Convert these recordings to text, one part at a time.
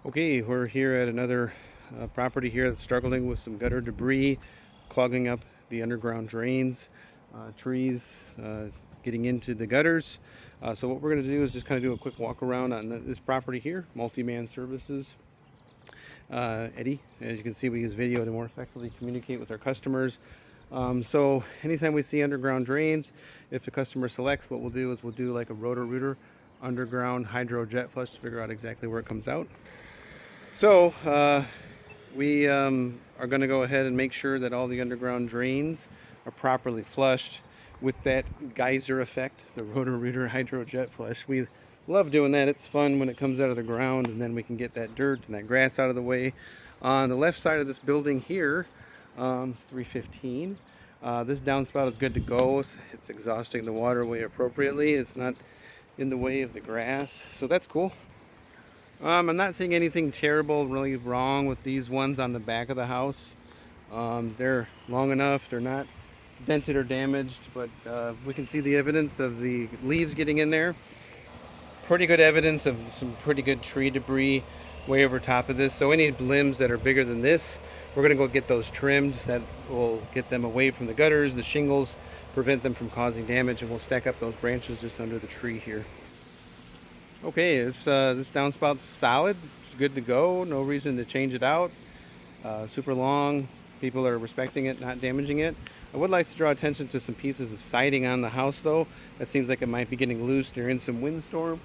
Okay, we're here at another property here that's struggling with some gutter debris, clogging up the underground drains, trees getting into the gutters. So what we're going to do is just kind of do a quick walk around on this property here, Multi-Man Services. Eddie, as you can see, we use video to more effectively communicate with our customers. So anytime we see underground drains, if the customer selects, what we'll do is we'll do like a rotor-rooter underground hydro jet flush to figure out exactly where it comes out. So we are going to go ahead and make sure that all the underground drains are properly flushed with that geyser effect, the rotor-rooter hydro jet flush. We love doing that. It's fun when it comes out of the ground, and then we can get that dirt and that grass out of the way. On the left side of this building here, 315, this downspout is good to go. It's exhausting the waterway appropriately. It's not in the way of the grass, so that's cool. I'm not seeing anything terrible really wrong with these ones on the back of the house. They're long enough, they're not dented or damaged, but we can see the evidence of the leaves getting in there. Pretty good evidence of some pretty good tree debris way over top of this. So any limbs that are bigger than this, we're going to go get those trimmed. That will get them away from the gutters, the shingles, prevent them from causing damage, and we'll stack up those branches just under the tree here. Okay, this downspout's solid. It's good to go. No reason to change it out. Super long. People are respecting it, not damaging it. I would like to draw attention to some pieces of siding on the house, though. That seems like it might be getting loose during some windstorm.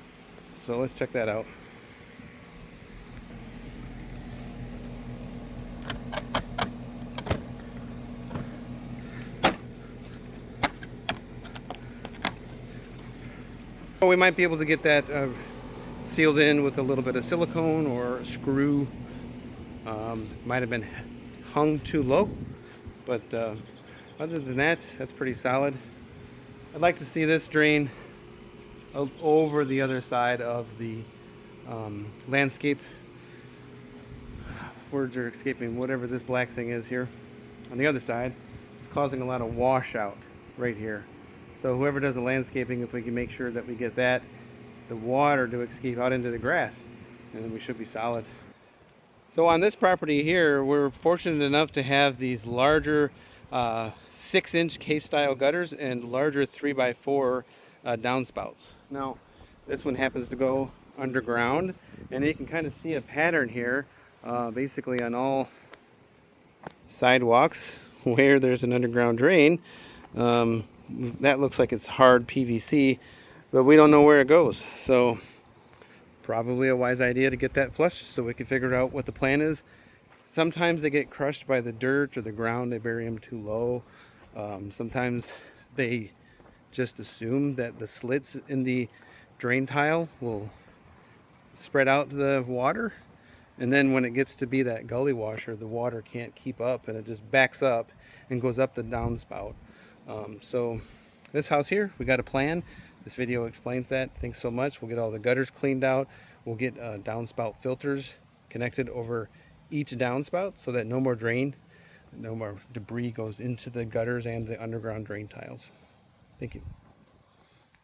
So let's check that out. We might be able to get that sealed in with a little bit of silicone or screw. Might have been hung too low, but other than that, that's pretty solid. I'd like to see this drain over the other side of the landscape. Words are escaping. Whatever this black thing is here on the other side, it's causing a lot of washout right here. So whoever does the landscaping, if we can make sure that we get the water to escape out into the grass, and then we should be solid. So on this property here, we're fortunate enough to have these larger 6-inch K-style gutters and larger 3x4 downspouts. Now, this one happens to go underground, and you can kind of see a pattern here, basically on all sidewalks where there's an underground drain. That looks like it's hard PVC, but we don't know where it goes. So probably a wise idea to get that flushed so we can figure out what the plan is. Sometimes they get crushed by the dirt or the ground. They bury them too low. Sometimes they just assume that the slits in the drain tile will spread out the water. And then when it gets to be that gully washer, the water can't keep up and it just backs up and goes up the downspout. So this house here, we got a plan. This video explains that. Thanks so much. We'll get all the gutters cleaned out. We'll get downspout filters connected over each downspout so that no more debris goes into the gutters and the underground drain tiles. Thank you.